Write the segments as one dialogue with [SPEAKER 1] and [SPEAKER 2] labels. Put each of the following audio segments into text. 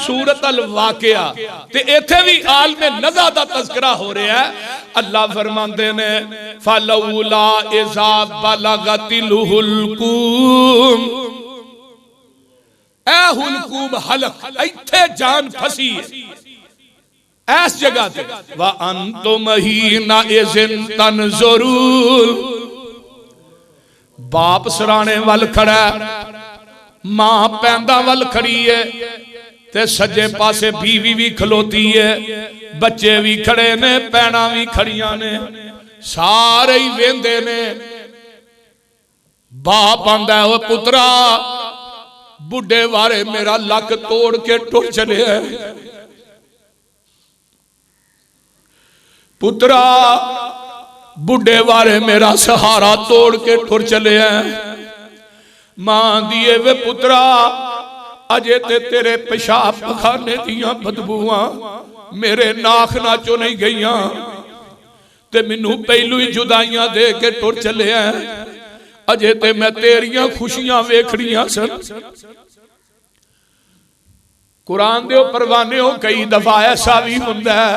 [SPEAKER 1] सूरत अल वाक़िया ते इथे भी आलमे नज़ा दा तज़किरा हो रहा है। अल्लाह फरमांदे ने फलौला इज़ा बलगतिल हुलकूम, ए हुलकूम हलक, इथे जान फसी है ऐस जगह ते। व अंतुम हीना इज़िन तनज़ुरून, बाप सराणे वल खड़ा, मां पैंदा वल खड़ी है, ते सज्जे पासे बीवी भी खलोती है, बच्चे भी खड़े ने, पैना भी खड़ियां ने, सारे ही वेंदे ने। बाप आंदा है, ओ पुत्रा बुढ़े वारे मेरा लक तोड़ के टुर चले है, पुत्रा बुढ़े वारे मेरा सहारा तोड़ के ठुर चले हैं। मां दिए वे पुत्रा अजे ते तेरे पेशाब पखाने दियां बदबूआं मेरे नाखना चो नहीं गईया, ते मैनू पहलू ही जुदाइयां दे के टुर चले हैं, अजे ते मैं तेरियां खुशियां वेखड़ियां सन। कुरान दे परवाने हो कई दफा ऐसा भी हुंदा है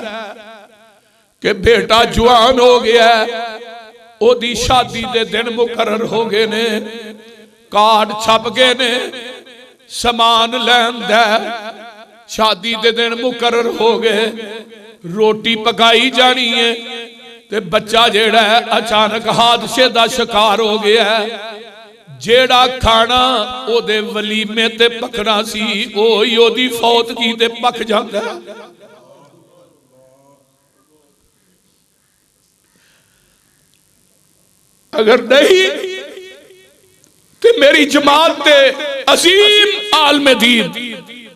[SPEAKER 1] कि बेटा जवान हो गया, ओदी शादी दे दिन मुकर्रर हो गए ने, कार्ड छप गए ने, समान लैन दा शादी दे दिन मुकर्रर हो गए, रोटी पकाई जानी है, ते बच्चा जेड़ा है अचानक हादसे दा शिकार हो गया है। जेड़ा खाना ओदे वलीमे ते पकना सी ओही ओदी फौतगी ते पक जांदा है। अगर नहीं तो मेरी जमात दे अजीम आलमे दीन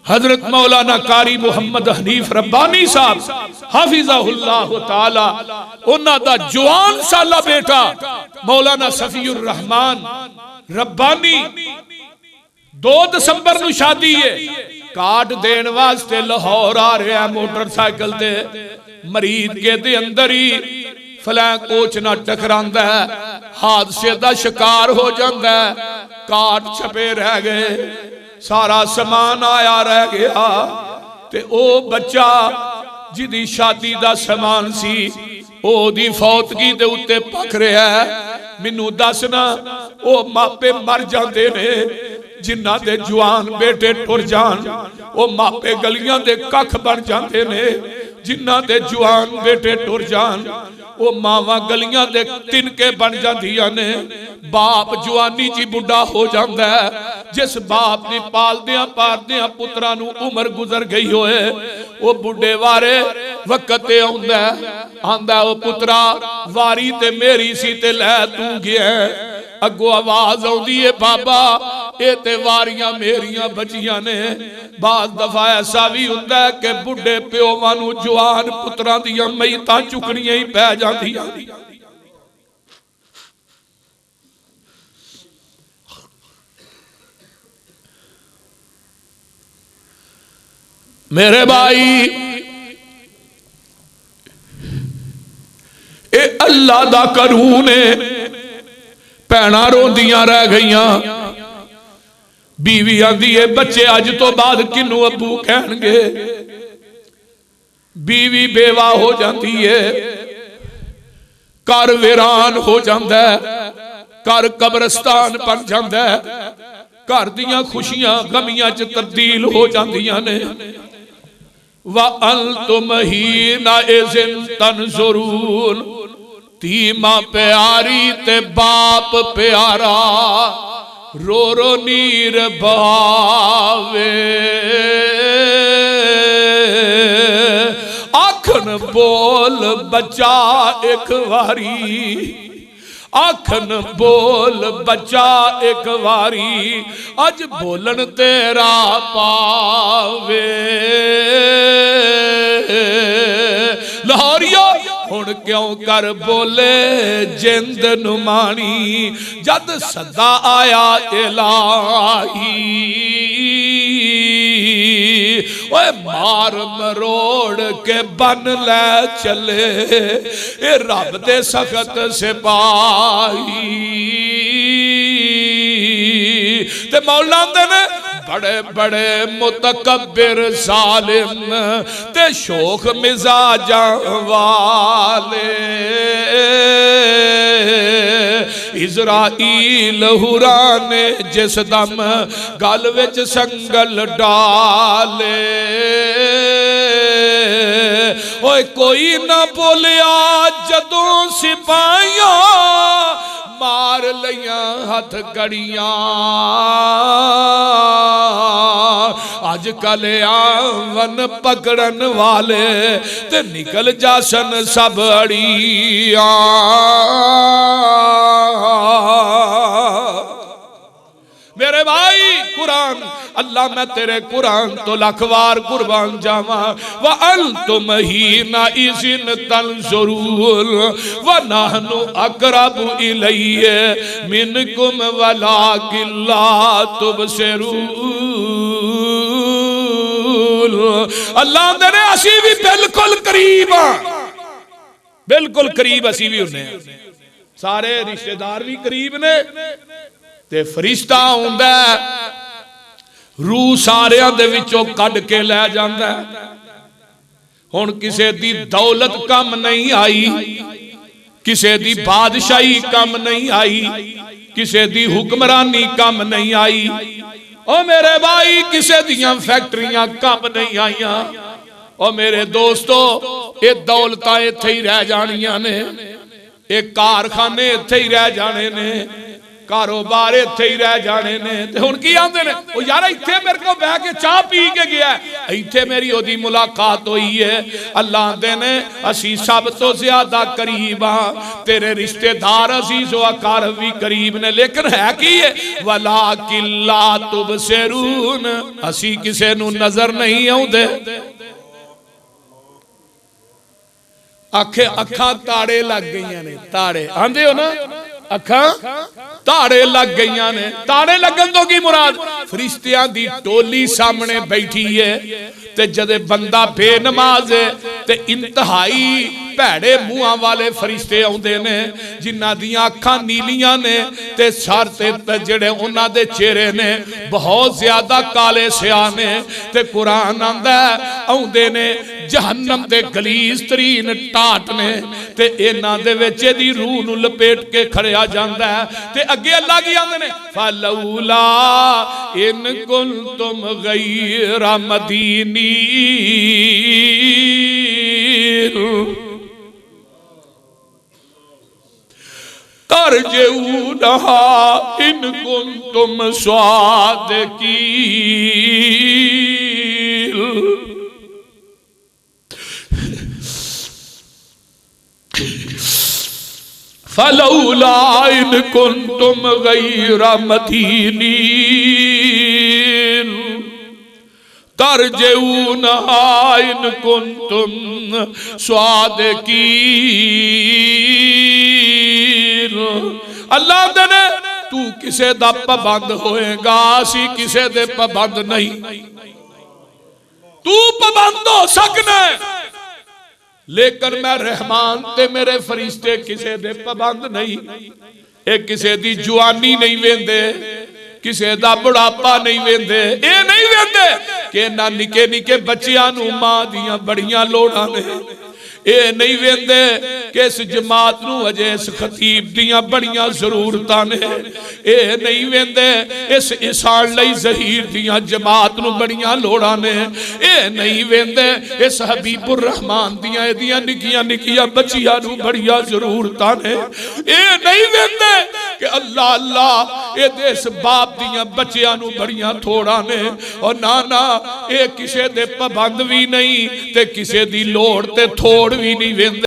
[SPEAKER 1] हजरत मौलाना कारी मुहम्मद हनीफ रब्बानी साहब हाफिज़हुल्लाह ताला, उन्हां दा जवान साला बेटा मौलाना सफीउर रहमान रब्बानी 2 दिसंबर नूं शादी है, कार्ड देने वास्ते लाहौर आ रहा मोटरसाइकिल ते, मरीद के दे अंदर ही फलैं कोच ना टकरांदा है, हादसे का शिकार हो जाता है, कार्ड छपे रह गए, सारा समान आया रह गया, ते ओ बच्चा जिदी शादी का समान सी ओदी फौतगी दे उत्ते पक रहा है। मैनू दसना ओ मापे मर जाते ने जिन्हां दे जवान बेटे टुर जान, ओ मापे गलियां दे कख बन जाते ने जिन्हां दे जवान बेटे टुर जान, वो मावां गलियां दे तिनके बन जांदियां ने। बाप जवानी जी बुढ़ा हो जाता है, जिस बाप ने पालदियां पालदियां पुत्रां नूं उम्र गुजर गई होए, वो बुढ़े वारे वक्त आंदा ओ पुत्रा वारी ते मेरी सी ते लै तू गया। अगो आवाज आउंदी है बाबा ये ते वारियां मेरियां बचियां ने। बाज दफा ऐसा भी हुंदा है कि बुढ़े प्योवां नूं जवान पुत्रां दियां मईतां चुकणियां ही पै जांदियां। मेरे भाई ए अल्लाह दा कानून है, भैणां रोंदियां रह गईयां, बीवी आंदी है बच्चे अज तो बाद किनू अबू कहणगे, बीवी बेवा हो जाती है, घर वीरान हो जाता है, घर कब्रिस्तान बन जाता है, घर दियां खुशियां गमियां च तब्दील हो जांदियां ने। व अंतुम हीना इज़िन तनज़ुरून, धी मां प्यारी ते बाप प्यारा रो रो नीर बहावे। आखन बोल बच्चा एक वारी, आखन बोल बच्चा एक वारी, अज बोलन तेरा पावे। लाहौरिया हुण क्यों कर बोले जिंद नुमानी, जद सदा आया इलाही। ओए मार मरोड़ के बन ले चले ए रब दे सख्त सिपाही। ते मौला आंदे ने बड़े बड़े मुतकब्बिर जालिम ते शोख मिजाजा वाले इज़राइल हुराने जिस दम गल विच संगल डाले ओए कोई ना बोलिया जदों सिपाहियां मार लिया हथ गड़ियां अज कल आवन पकड़न वाले ते निकल जासन सब अड़ियां मेरे भाई कुरान अल्लाह मैं तेरे कुरान तो लखवार कुर्बान जावा व अंतुम हीना इज़िन तंज़ुरून व नहनु अक़रबु इलैहि मिनकुम वलाकिन ला तुबसिरून अल्लाह दे असी भी बिल्कुल करीब हां बिल्कुल करीब असी भी हुन्ने सारे रिश्तेदार भी करीब ने ते फरिश्ता आउंदा रूह सारियां दे विचों कढ के लै जांदा हुण किसे दी दौलत कम नहीं आई किसे दी बादशाही कम नहीं आई किसे दी हुक्मरानी कम नहीं आई ओ मेरे भाई किसे दियां फैक्ट्रियां कम नहीं आईयां ओ मेरे दोस्तों ये दौलतां इत्थे ही रह जानियां ने ये कारखाने इत्थे ही रह जाने ने कारोबार इत्थे ही रह जाने ने ते हुण की आंदे ने ओ यार इत्थे मेरे को बैठ के चाह पी के गया इत्थे मेरी ओदी मुलाकात हुई है अल्लाह आंदे ने असी सब तो ज्यादा करीब हां तेरे रिश्तेदार अजीज व अकारब भी करीब ने लेकिन है की है वलाकिन ला तुबसिरून असी किसे नू नजर नहीं आउंदे अखां ताड़े लग गई ने ताड़े आंदे हो ना अखां ताड़े लग गई ने ताड़े लगन तो की मुराद फरिश्तियां दी टोली सामने बैठी है ते जदे बंदा बेनमाज है ते इंतहाई भैड़े मुंहां वाले फरिश्ते आउंदे ने जिन्हां दियां अखां नीलियां ने ते सर ते जेड़े उन्हां दे चेहरे ने बहुत ज्यादा काले स्याह ने ते कुरान आंदा आउंदे ने जहन्नम दे गलीज तरीन टाट ने ते इन्हां दे विच इहदी रूह नूं लपेट के खड़िया जांदा है ते अगे अल्लाह की आंदे ने फलौला इन कुंतुम गैरा मदीनी तरजऊनहा इन कुंतुम स्वादिकीन फलौला इन कुंतुम गैरा मदीनीन तरजऊनहा इन कुंतुम स्वादिकीन अल्लाह ने तू किसे दा पाबंद होएगा असी किसे दे पाबंद नहीं तू पाबंद हो सकना लेकिन मैं रहमान ते मेरे फरिश्ते किसे दे पाबंद नहीं ए किसे दी जवानी नहीं वेंदे किसे दा बुढ़ापा नहीं वेंदे ए नहीं वेंदे कि ना निके निके बच्चियां नू मां दियां बड़ियां लोड़ां ने ए नहीं वेंदे कि इस जमात नू अजे इस खतीब दियां बड़ियां जरूरतां ने ए नहीं वेंदे इस इसान लई ज़हीर दियां जमात नू बड़ियां लोड़ां ने ए नहीं वेंदे इस हबीबुर रहमान दियां एदियां निकियां निकियां बच्चियां नू बड़ियां जरूरतां ने ए नहीं वेंदे कि अल्लाह अल्लाह ए इस बाप दियां बच्चियां नू बड़ियां थोड़ां ने और ना ना ए किसे दे पाबंद भी नहीं ते किसे दी लोड़ ते थोड़ भी नहीं वेंदे।